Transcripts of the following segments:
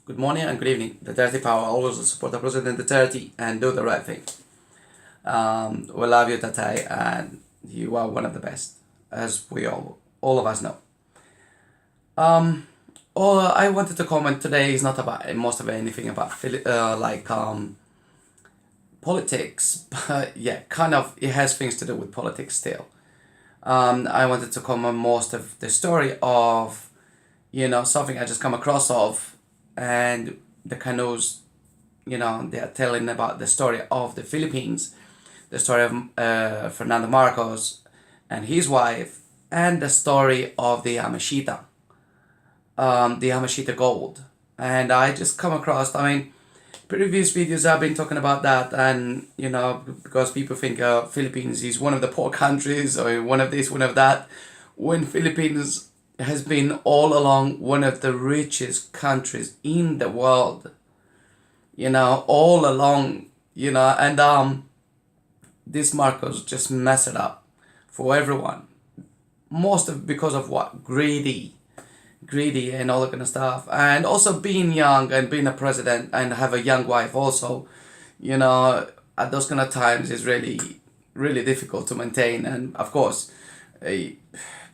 Good morning and good evening. The Dirty Power always support the President Duterte and do the right thing. We love you, Tatai, and you are one of the best, as we all of us know. All I wanted to comment today is not about most of anything about politics, but yeah, kind of it has things to do with politics still. I wanted to comment most of the story of something I just come across of, and the canoes, they are telling about the story of the Philippines, the story of Fernando Marcos and his wife, and the story of the Yamashita Gold. And I just come across, previous videos I've been talking about that, and because people think Philippines is one of the poor countries or one of this, one of that, when Philippines has been all along one of the richest countries in the world, all along, and this Marcos just messed it up for everyone. Most of because of what? Greedy and all that kind of stuff. And also being young and being a president and have a young wife also, at those kind of times is really, really difficult to maintain. And of course,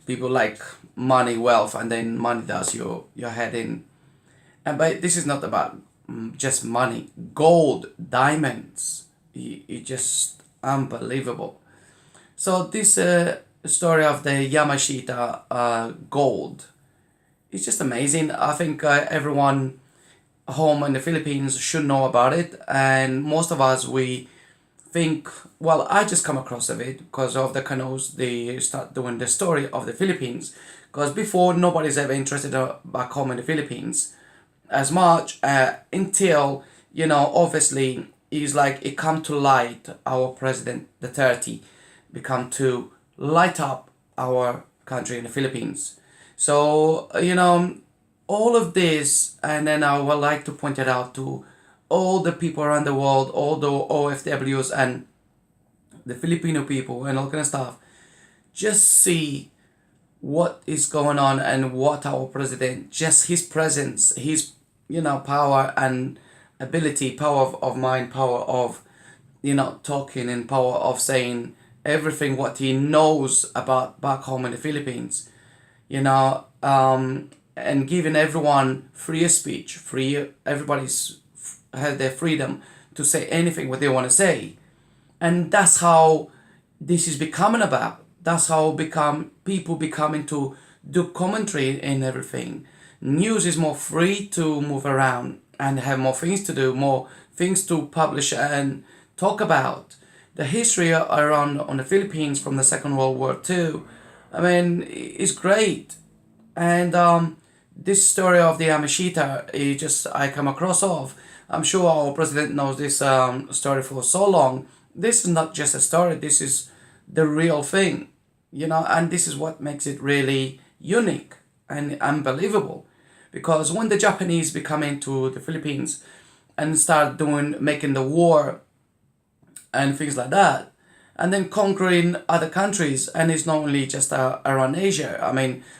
people like money, wealth, and then money does your head in. And but this is not about just money. Gold, diamonds, it's just unbelievable. So this story of the Yamashita Gold is just amazing. I think everyone home in the Philippines should know about it, and most of us we think, well, I just come across of it because of the canoes. They start doing the story of the Philippines, because before nobody's ever interested back home in the Philippines as much until obviously it's like it come to light. Our president Duterte become to light up our country in the Philippines. So all of this, and then I would like to point it out to all the people around the world, all the OFWs and the Filipino people and all kind of stuff. Just see what is going on and what our president, just his presence, his power and ability, power of mind, power of talking, and power of saying everything what he knows about back home in the Philippines, and giving everyone free speech, everybody's have their freedom to say anything what they want to say. And that's how this is becoming about. That's how people becoming to do commentary and everything. News is more free to move around and have more things to do, more things to publish and talk about. The history around on the Philippines from the Second World War too, is great. And this story of the Yamashita, I come across of. I'm sure our president knows this story for so long. This is not just a story. This is the real thing, and this is what makes it really unique and unbelievable. Because when the Japanese become into the Philippines and start making the war and things like that, and then conquering other countries, and it's not only just around Asia.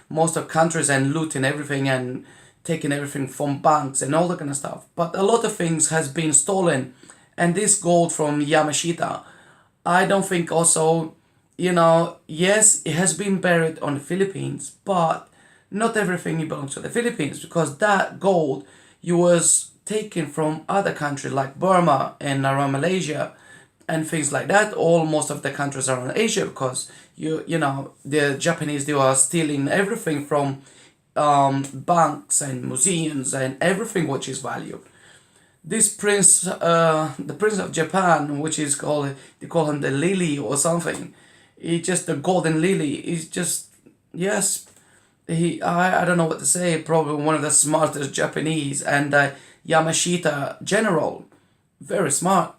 Most of countries and looting everything and taking everything from banks and all that kind of stuff. But a lot of things has been stolen, and this gold from Yamashita, I don't think also, yes, it has been buried on the Philippines, but not everything belongs to the Philippines, because that gold was taken from other countries like Burma and around Malaysia and things like that. Most of the countries around Asia, because the Japanese, they are stealing everything from banks and museums and everything which is valued. This prince, the prince of Japan, which is called, they call him the lily or something. It's just the golden lily. It's just, yes, I don't know what to say. Probably one of the smartest Japanese, and Yamashita general, very smart.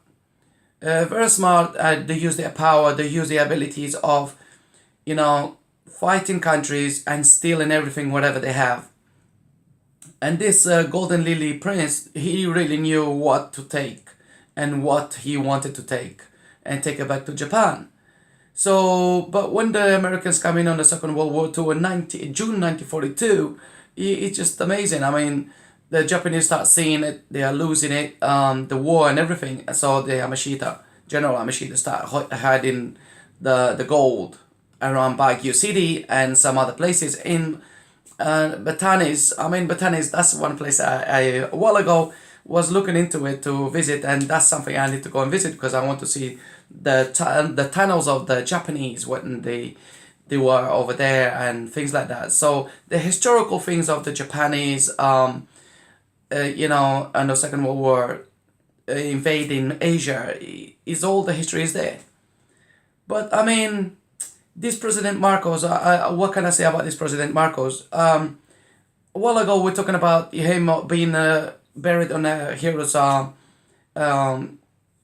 Very smart. They use their power. They use the abilities of, fighting countries and stealing everything, whatever they have. And this Golden Lily Prince, he really knew what to take and what he wanted to take and take it back to Japan. So, but when the Americans come in on the Second World War II in June 1942, it's just amazing. the Japanese start seeing it, they are losing it, the war and everything. So the General Yamashita start hiding the gold around Baguio City and some other places in Batanes. Batanes, that's one place I a while ago was looking into it to visit, and that's something I need to go and visit because I want to see the tunnels of the Japanese when they were over there and things like that. So the historical things of the Japanese, and the Second World War, invading Asia, is all the history is there. But this President Marcos, what can I say about this President Marcos? A while ago we're talking about him being buried on a hero's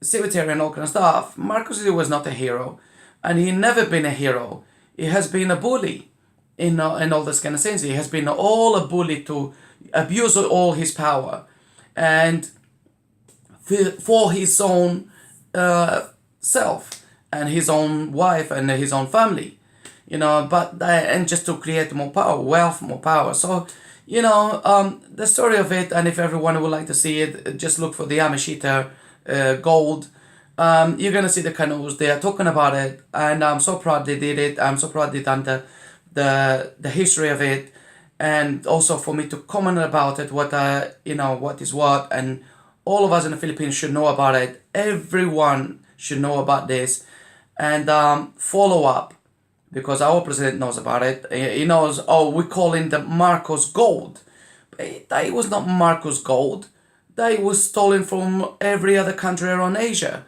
cemetery and all kind of stuff. Marcos was not a hero, and he never been a hero. He has been a bully in all this kind of sense. He has been all a bully to abuse all his power, and for his own self and his own wife and his own family, but and just to create more power, wealth, more power. So the story of it, and if everyone would like to see it, just look for the Yamashita Gold. You're gonna see the canoes. They are talking about it, and I'm so proud they did it. I'm so proud they done the history of it, and also for me to comment about it. What what is what, and all of us in the Philippines should know about it. Everyone should know about this, and follow up, because our president knows about it. He knows. Oh, we call it the MARCOS Gold. That was not MARCOS Gold. That was stolen from every other country around Asia,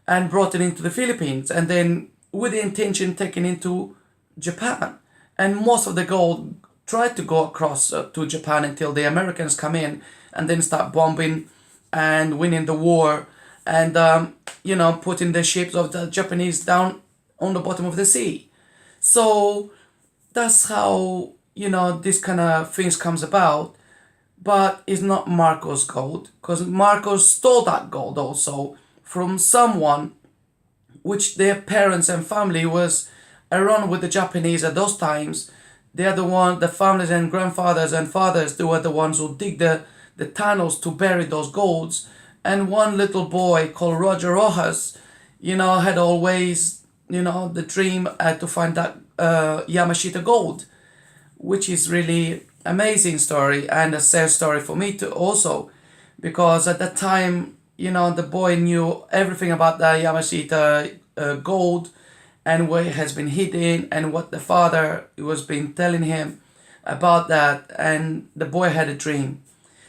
and brought it into the Philippines, and then with the intention taken into Japan. And most of the gold tried to go across to Japan until the Americans come in and then start bombing and winning the war, and putting the ships of the Japanese down on the bottom of the sea. So that's how this kind of things comes about. But it's not Marcos Gold, because Marcos stole that gold also from someone which their parents and family was around with the Japanese at those times. They are the families and grandfathers and fathers, they were the ones who dig the tunnels to bury those golds. And one little boy called Roger Rojas, had always, the dream to find that Yamashita Gold, which is really amazing story and a sad story for me too also, because at that time, the boy knew everything about the Yamashita Gold and where it has been hidden and what the father was been telling him about that, and the boy had a dream.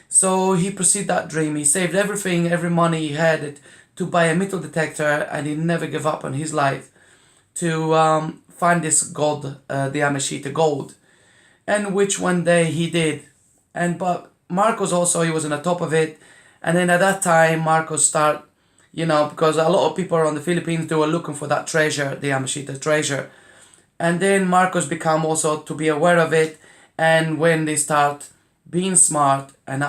So he pursued that dream. He saved everything, every money he had to buy a metal detector, and he never gave up on his life to find this gold, the Yamashita Gold, and which one day he did. But Marcos also, he was on the top of it. And then at that time, Marcos start, because a lot of people around the Philippines, they were looking for that treasure, the Yamashita treasure. And then Marcos become also to be aware of it. And when they start being smart and,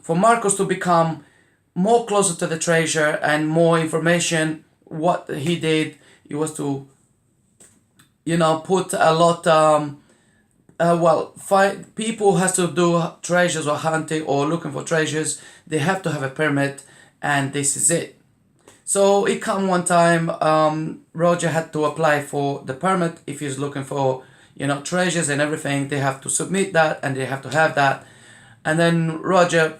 for Marcos to become more closer to the treasure and more information, what he did, it was to, put a lot, people has to do treasures or hunting or looking for treasures. They have to have a permit, and this is it. So it come one time, Roger had to apply for the permit if he's looking for, treasures and everything. They have to submit that, and they have to have that. And then Roger,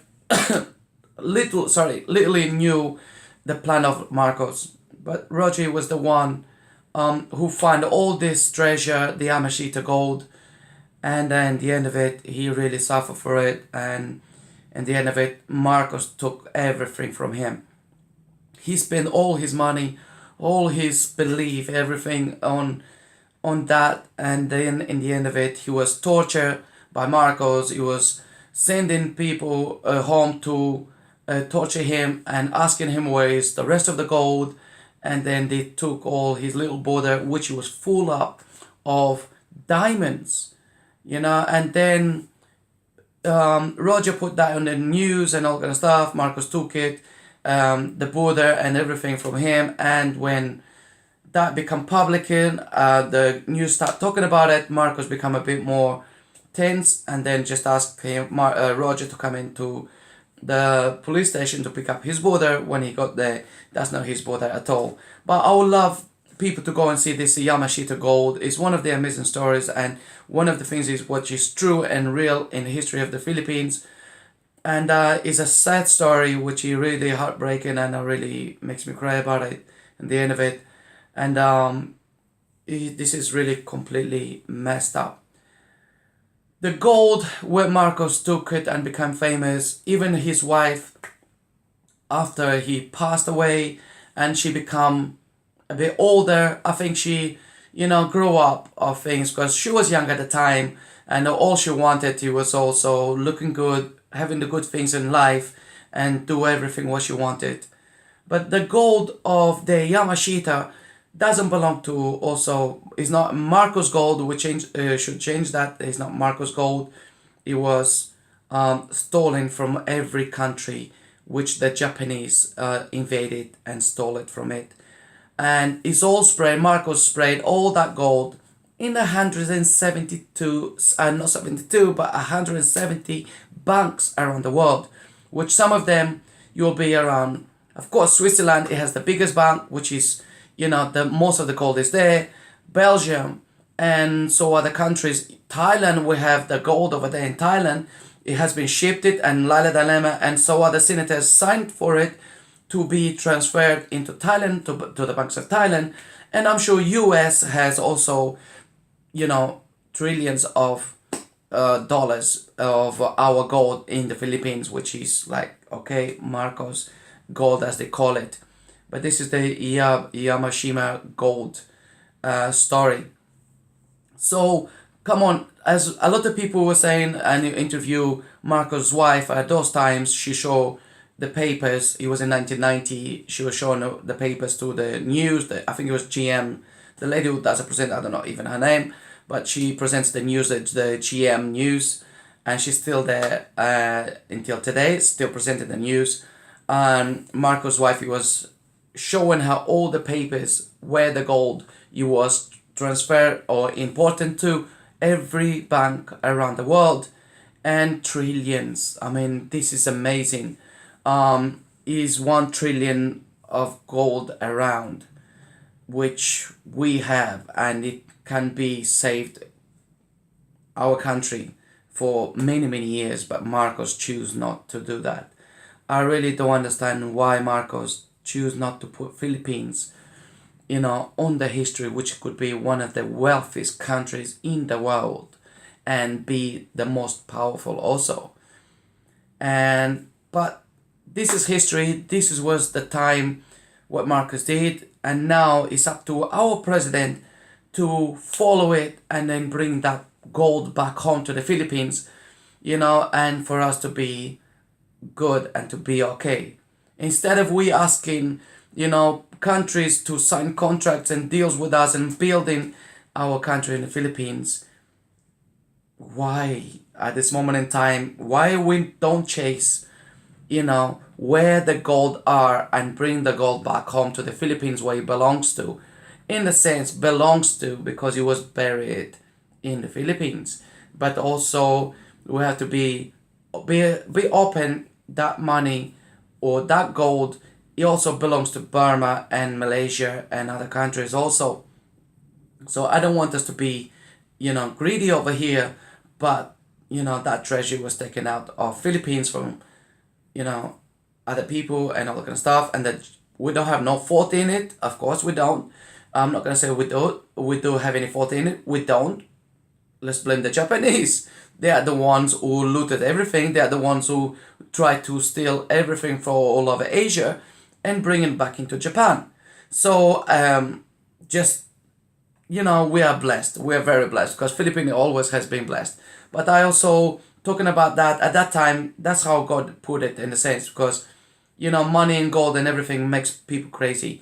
little knew the plan of Marcos, but Roger was the one who found all this treasure, the Yamashita Gold. And then at the end of it, he really suffered for it. And at the end of it, Marcos took everything from him. He spent all his money, all his belief, everything on that. And then in the end of it, he was tortured by Marcos. He was sending people home to torture him and asking him where is the rest of the gold. And then they took all his little border, which was full up of diamonds. And then Roger put that on the news and all kind of stuff. Marcos took it, the border and everything from him. And when that become public, the news start talking about it, Marcos become a bit more tense, and then just ask Roger to come into the police station to pick up his brother. When he got there, that's not his brother at all. But I would love people to go and see this Yamashita Gold. It's one of the amazing stories, and one of the things is what is true and real in the history of the Philippines. And it's a sad story, which is really heartbreaking, and really makes me cry about it at the end of it. And this is really completely messed up. The gold where Marcos took it and became famous, even his wife, after he passed away and she become a bit older, I think she, grew up of things, because she was young at the time, and all she wanted, it was also looking good, having the good things in life, and do everything what she wanted. But the gold of the Yamashita doesn't belong to, also, it's not Marcos gold. We should change that. It's not Marcos gold. It was stolen from every country which the Japanese invaded and stole it from it. And it's all spread, Marcos sprayed all that gold in 172, not 72, but 170 banks around the world, which some of them you'll be around. Of course, Switzerland, it has the biggest bank, which is, the most of the gold is there. Belgium, and so other countries. Thailand, we have the gold over there in Thailand. It has been shipped it, and Laila Dalema and so other senators signed for it to be transferred into Thailand, to the banks of Thailand. And I'm sure US has also, trillions of dollars of our gold in the Philippines, which is like, okay, Marcos gold as they call it. But this is the Yamashita Gold story. So come on, as a lot of people were saying, and you interview Marcos' wife at those times, she showed the papers. It was in 1990. She was showing the papers to the news. I think it was GM, the lady who does a present. I don't know even her name, but she presents the news at the GM news, and she's still there until today. Still presenting the news. And Marcos' wife, he was showing her all the papers where the gold it was transferred or important to every bank around the world, and trillions. I mean, this is amazing. Is 1 trillion of gold around, which we have, and it can be saved our country for many years, but Marcos choose not to do that. I really don't understand why Marcos choose not to put Philippines, on the history, which could be one of the wealthiest countries in the world and be the most powerful also. But this is history. Was the time what Marcos did, and now it's up to our president to follow it and then bring that gold back home to the Philippines, and for us to be good and to be okay. Instead of we asking, countries to sign contracts and deals with us and building our country in the Philippines, why at this moment in time, why we don't chase, where the gold are and bring the gold back home to the Philippines where it belongs to, in the sense belongs to because it was buried in the Philippines. But also we have to be open. That money or that gold, it also belongs to Burma and Malaysia and other countries also. So I don't want us to be, greedy over here, but that treasure was taken out of Philippines from, other people and all that kind of stuff, and that we don't have no fault in it. Of course we don't. I'm not gonna say we do have any fault in it. We don't. Let's blame the Japanese. They are the ones who looted everything. They are the ones who tried to steal everything from all over Asia and bring it back into Japan. So we are blessed. We are very blessed because Philippines always has been blessed. But I also talking about that at that time. That's how God put it in a sense, because money and gold and everything makes people crazy.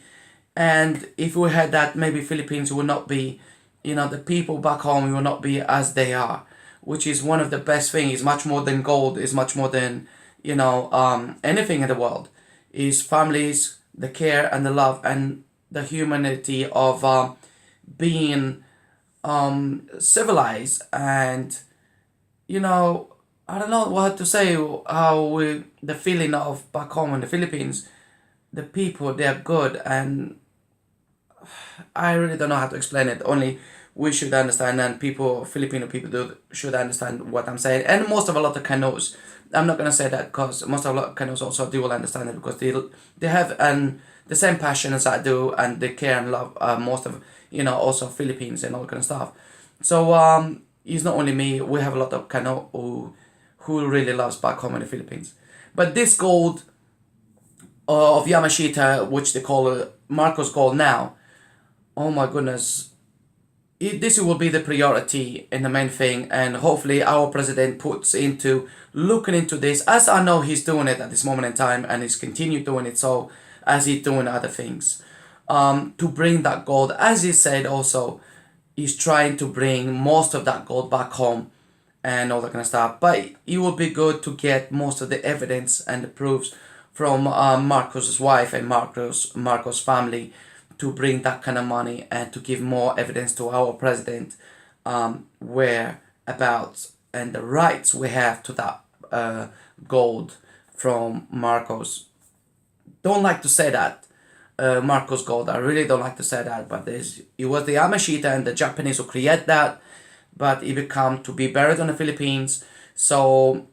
And if we had that, maybe Philippines would not be, the people back home will not be as they are, which is one of the best things. Is much more than gold. Is much more than anything in the world. Is families, the care and the love and the humanity of being civilized and you know, I don't know what to say. How the feeling of back home in the Philippines, the people, they are good, and I really don't know how to explain it. Only we should understand, and people, Filipino people, should understand what I'm saying. And most of a lot of Canoes, I'm not gonna say that because most of a lot of Canoes also do will understand it because they have the same passion as I do, and they care and love most of also Philippines and all kind of stuff. So it's not only me. We have a lot of Cano who really loves back home in the Philippines. But this gold of Yamashita, which they call Marcos Gold now, oh my goodness, this will be the priority and the main thing, and hopefully our president puts into looking into this, as I know he's doing it at this moment in time, and he's continued doing it, so as he's doing other things, to bring that gold, as he said also, he's trying to bring most of that gold back home and all that kind of stuff. But it would be good to get most of the evidence and the proofs from Marcos's wife and Marcos family to bring that kind of money and to give more evidence to our president, whereabouts and the rights we have to that gold from Marcos. Don't like to say that. Marcos Gold. I really don't like to say that, but it was the Yamashita and the Japanese who create that, but it become to be buried in the Philippines. So,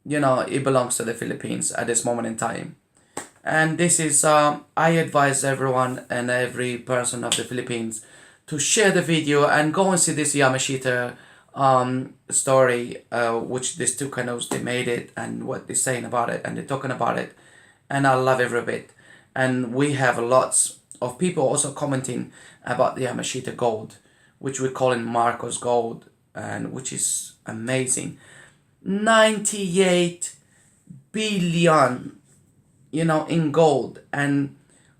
it belongs to the Philippines at this moment in time. And this is, I advise everyone and every person of the Philippines to share the video and go and see this Yamashita story, which these two canoes, they made it and what they're saying about it and they're talking about it. And I love every bit. And we have lots of people also commenting about the Yamashita Gold, which we call in Marcos Gold, and which is amazing. 98 billion, in gold, and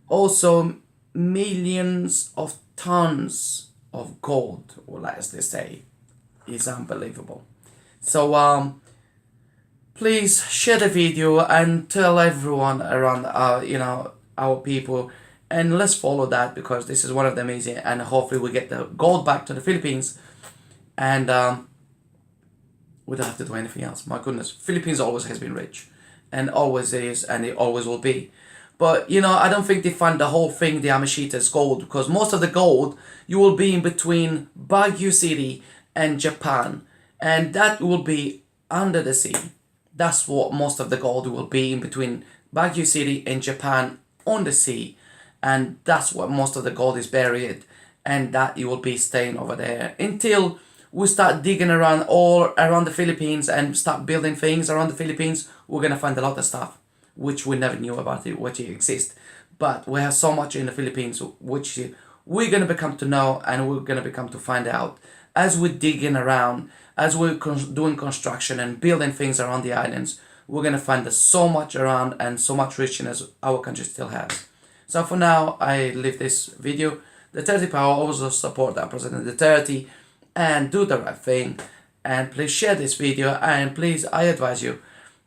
also millions of tons of gold, or as they say, is unbelievable. So please share the video and tell everyone around our people, and let's follow that because this is one of the amazing, and hopefully we get the gold back to the Philippines, and we don't have to do anything else. My goodness, Philippines always has been rich and always is, and it always will be. But I don't think they find the whole thing the Yamashita's gold, because most of the gold you will be in between Baguio City and Japan, and that will be under the sea. That's what most of the gold will be, in between Baguio City and Japan on the sea, and that's what most of the gold is buried, and that it will be staying over there until we start digging around all around the Philippines and start building things around the Philippines. We're gonna find a lot of stuff which we never knew about it, which exists. But we have so much in the Philippines which we're gonna become to know, and we're gonna become to find out as we're digging around, as we're doing construction and building things around the islands. We're gonna find there's so much around and so much richness our country still has. So for now, I leave this video. The Duterte power also support our President Duterte and do the right thing. And please share this video, and please, I advise you,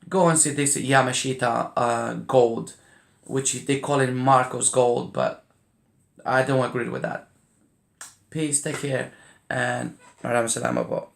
go and see this Yamashita gold, which they call it Marcos Gold, but I don't agree with that. Peace, take care, and maraming salamat po.